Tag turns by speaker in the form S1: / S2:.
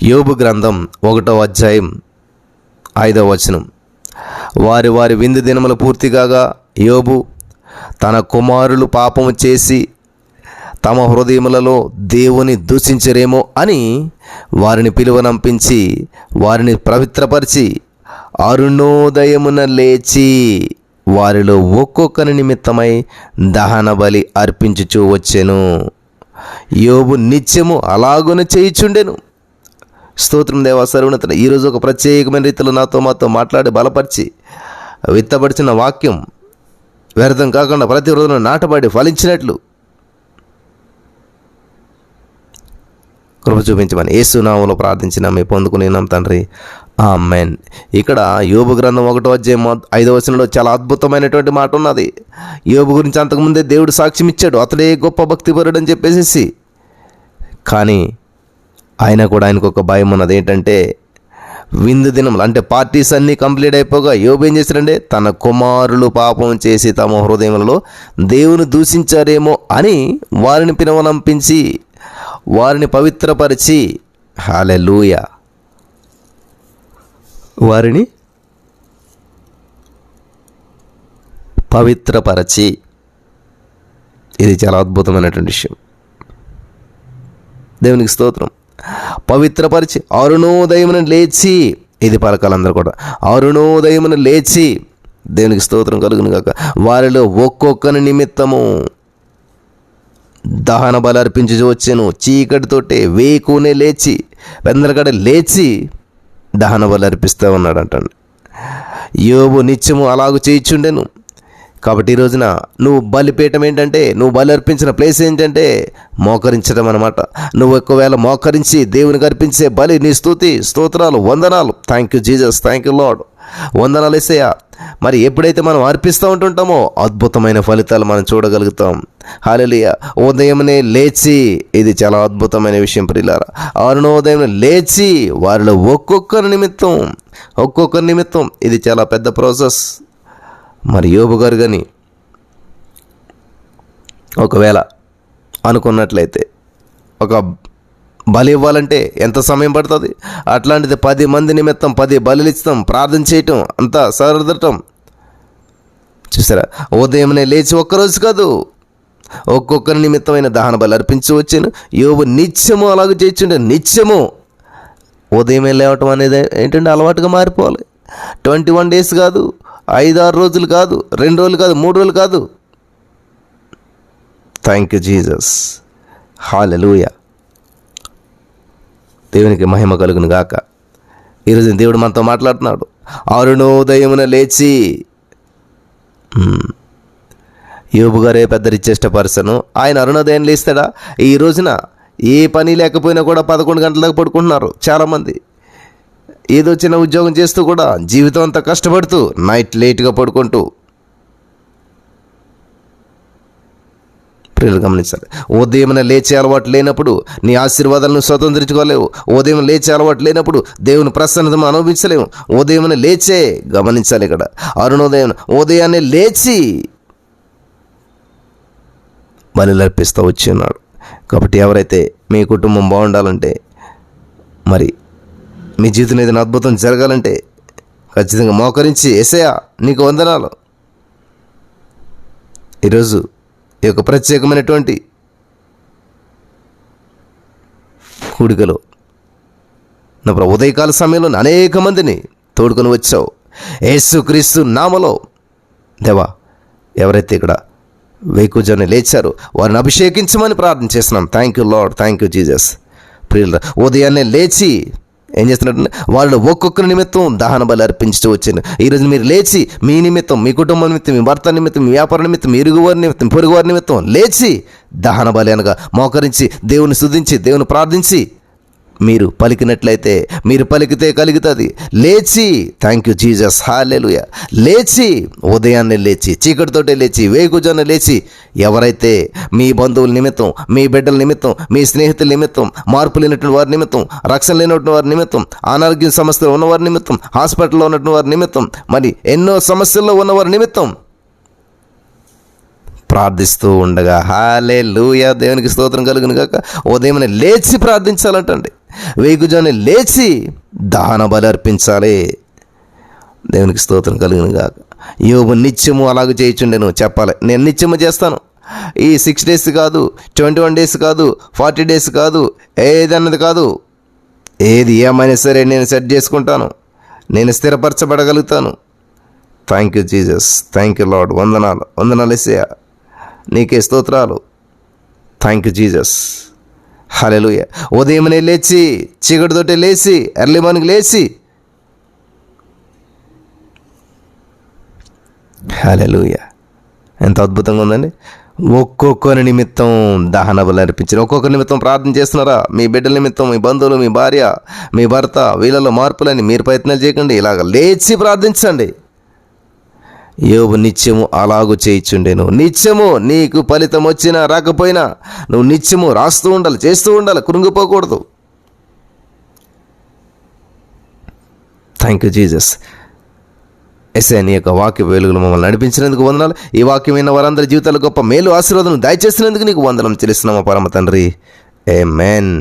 S1: యోబు గ్రంథం 1వ అధ్యాయం 5వ వచనం. వారి వారి విందు దినములు పూర్తి కాగా యోబు తన కుమారులు పాపము చేసి తమ హృదయములలో దేవుని దూషించరేమో అని వారిని పిలువనంపించి వారిని పవిత్రపరిచి అరుణోదయమున లేచి వారిలో ఒక్కొక్కరి నిమిత్తమై దహన బలి అర్పించుచూ వచ్చెను. యోబు నిత్యము అలాగున చేయుచుండెను. స్తోత్రం దేవా, సర్వోన్నతుడ. ఈరోజు ఒక ప్రత్యేకమైన రీతిలో మాతో మాట్లాడి బలపరిచి విత్తబడిచిన వాక్యం వ్యర్థం కాకుండా ప్రతి రోజున నాటబడి ఫలించినట్లు కృప చూపించమని యేసు నామములో ప్రార్థించిన మీ పొందుకునేనాం తండ్రి, ఆమేన్. ఇక్కడ యోబు గ్రంథం 1వ అధ్యాయం 5వ వచనంలో చాలా అద్భుతమైనటువంటి మాట ఉన్నది. యోబు గురించి అంతకుముందే దేవుడు సాక్ష్యం ఇచ్చాడు, అతడే గొప్ప భక్తిపరుడు అని చెప్పేసి. కానీ ఆయన కూడా ఆయనకు ఒక భయం ఉన్నది. ఏంటంటే విందు దినములు అంటే పార్టీస్ అన్నీ కంప్లీట్ అయిపోగా యోబు ఏం చేశాడంటే తన కుమారులు పాపం చేసి తమ హృదయములలో దేవుని దూషించారేమో అని వారిని పిలువనంపించి వారిని పవిత్రపరిచి, హల్లెలూయా, వారిని పవిత్రపరచి. ఇది చాలా అద్భుతమైనటువంటి విషయం. దేవునికి స్తోత్రం. పవిత్రపరిచి అరుణోదయమున లేచి, ఇది పలకాలందరూ కూడా, అరుణోదయమున లేచి, దేవునికి స్తోత్రం కలుగును గాక, వారిలో ఒక్కొక్కరి నిమిత్తము దహన బలి అర్పించి వచ్చాను. చీకటితోటే వేకునే లేచి పెందలకడ లేచి దహన బలి అర్పిస్తూ ఉన్నాడు అంటండి. యోబు నిత్యము అలాగూ చేయిచుండెను. కాబట్టి ఈ రోజున నువ్వు బలిపీఠం ఏంటంటే, నువ్వు బలి అర్పించిన ప్లేస్ ఏంటంటే మోకరించడం అనమాట. నువ్వు ఒకవేళ మోకరించి దేవునికి అర్పించే బలి నీ స్తుతి, స్తోత్రాలు, వందనాలు. Thank you Jesus, thank you Lord, వందనాలు యేసయ్యా. మరి ఎప్పుడైతే మనం అర్పిస్తూ ఉంటుంటామో అద్భుతమైన ఫలితాలు మనం చూడగలుగుతాం. హల్లెలూయా. ఉదయమునే లేచి, ఇది చాలా అద్భుతమైన విషయం ప్రియులారా. అరుణోదయం లేచి వారిలో ఒక్కొక్కరి నిమిత్తం ఇది చాలా పెద్ద ప్రాసెస్. మరి యోబు గారు కానీ ఒకవేళ అనుకున్నట్లయితే ఒక బలి ఇవ్వాలంటే ఎంత సమయం పడుతుంది? అట్లాంటిది 10 మంది నిమిత్తం 10 బలులు ఇస్తాం, ప్రార్థన చేయటం, అంతా సరదటం. చూసారా, ఉదయమునే లేచి ఒక్కరోజు కాదు ఒక్కొక్కరి నిమిత్తమైన దహన బలి అర్పించి వచ్చాను. యోబు నిత్యము అలాగే చేయించుండే. నిత్యము ఉదయమే లేవటం అనేది ఏంటంటే అలవాటుగా మారిపోవాలి. 21 days కాదు, 5-6 రోజులు కాదు, 2 రోజులు కాదు, 3 రోజులు కాదు. థ్యాంక్ యూ జీసస్, హల్లెలూయా. దేవునికి మహిమ కలుగును గాక. ఈరోజు దేవుడు మనతో మాట్లాడుతున్నాడు. అరుణోదయమున లేచి. యోబు గారే పెద్ద రిచెస్ట్ పర్సన్. ఆయన అరుణోదయం లేస్తాడా? ఈ రోజున ఏ పని లేకపోయినా కూడా 11 గంటలకు పడుకుంటున్నారు చాలామంది. ఏదో చిన్న ఉద్యోగం చేస్తూ కూడా జీవితం అంతా కష్టపడుతూ నైట్ లేట్గా పడుకుంటూ. ప్రియులు గమనించాలి, ఉదయం లేచే అలవాటు లేనప్పుడు నీ ఆశీర్వాదాలను స్వతంత్రించుకోలేవు. ఉదయం లేచే అలవాటు లేనప్పుడు దేవుని ప్రసన్నతను అనుభవించలేము. ఉదయం లేచే, గమనించాలి ఇక్కడ ఉదయాన్నే లేచి బలులు అర్పిస్తూ వచ్చి ఉన్నాడు. కాబట్టి ఎవరైతే మీ కుటుంబం బాగుండాలంటే, మరి మీ జీవితం ఏదైనా అద్భుతం జరగాలంటే ఖచ్చితంగా మోకరించి యేసయ్యా నీకు వందనాలు. ఈరోజు ఈ యొక్క ప్రత్యేకమైనటువంటి కూడికలో నా ప్రభు ఉదయకాల సమయంలో అనేక మందిని తోడుకొని వచ్చావు యేసుక్రీస్తు నామములో. దేవా, ఎవరైతే ఇక్కడ వేకువజామున లేచారో వారిని అభిషేకించమని ప్రార్థన చేస్తున్నాం. Thank you lord, thank you Jesus. ప్రియుల ఉదయాన్నే లేచి ఏం చేస్తున్నట్టు వాళ్ళు ఒక్కొక్కరి నిమిత్తం దహన బలి అర్పించుతూ వచ్చాను. ఈరోజు మీరు లేచి మీ నిమిత్తం, మీ కుటుంబం నిమిత్తం, మీ భర్త నిమిత్తం, మీ వ్యాపార నిమిత్తం, మీ ఇరుగువారి నిమిత్తం, పొరుగువారి నిమిత్తం లేచి దహన బలి అనగా మోకరించి దేవుని స్తుతించి దేవుని ప్రార్థించి మీరు పలికినట్లయితే, మీరు పలికితే కలుగుతుంది. లేచి, థ్యాంక్ యూ జీసస్, హల్లెలూయా. లేచి ఉదయాన్నే లేచి, చీకటితోటే లేచి, వేకువజామున లేచి, ఎవరైతే మీ బంధువుల నిమిత్తం, మీ బిడ్డల నిమిత్తం, మీ స్నేహితుల నిమిత్తం, మార్పు లేనటువంటి వారి నిమిత్తం, రక్షణ లేనటువంటి వారి నిమిత్తం, అనారోగ్య సమస్యలు ఉన్నవారి నిమిత్తం, హాస్పిటల్లో ఉన్నటువంటి వారి నిమిత్తం, మరి ఎన్నో సమస్యల్లో ఉన్నవారి నిమిత్తం ప్రార్థిస్తూ ఉండగా, హల్లెలూయా, దేవునికి స్తోత్రం కలుగును గాక. ఉదయం లేచి ప్రార్థించాలంటండి. వేకుజానే లేచి దహన బలి అర్పించాలి. దేవునికి స్తోత్రం కలుగును గాక. యోబు నిత్యము అలాగే చేయించుండెను. చెప్పాలి, నేను నిత్యము చేస్తాను. ఈ 6 days కాదు, 21 days కాదు, 40 days కాదు, ఏదన్నది కాదు. ఏది ఏమైనా సరే నేను సెట్ చేసుకుంటాను, నేను స్థిరపరచబడగలుగుతాను. Thank you Jesus, thank you Lord. వందనాలు, వందనాలు యేసయ్యా, నీకే స్తోత్రాలు. Thank you Jesus. హల్లెలూయా. ఉదయమనే లేచి, చీకటితోటే లేచి, ఎర్లీ మార్నింగ్ లేచి, హల్లెలూయా, ఎంత అద్భుతంగా ఉందండి. ఒక్కొక్కరి నిమిత్తం దహన బలి అర్పించారు. ఒక్కొక్కరి నిమిత్తం ప్రార్థన చేస్తున్నారా? మీ బిడ్డల నిమిత్తం, మీ బంధువులు, మీ భార్య, మీ భర్త, వీళ్ళలో మార్పులని మీరు ప్రయత్నాలు చేయకండి. ఇలాగ లేచి ప్రార్థించండి. యోబు నిత్యము అలాగూ చేయించుండేను. నిత్యము నీకు ఫలితం వచ్చినా రాకపోయినా నువ్వు నిత్యము రాస్తూ ఉండాలి, చేస్తూ ఉండాలి, కృంగిపోకూడదు. Thank you Jesus. యేసయ్యా, నీ యొక్క వాక్య వెలుగులు మమ్మల్ని నడిపించినందుకు వందనాలు. ఈ వాక్యమైన వారందరి జీవితాలు గొప్ప మేలు ఆశీర్వాదం దయచేసినందుకు నీకు వందనం చెల్లిస్తున్నాము పరమ తండ్రి. ఆమేన్.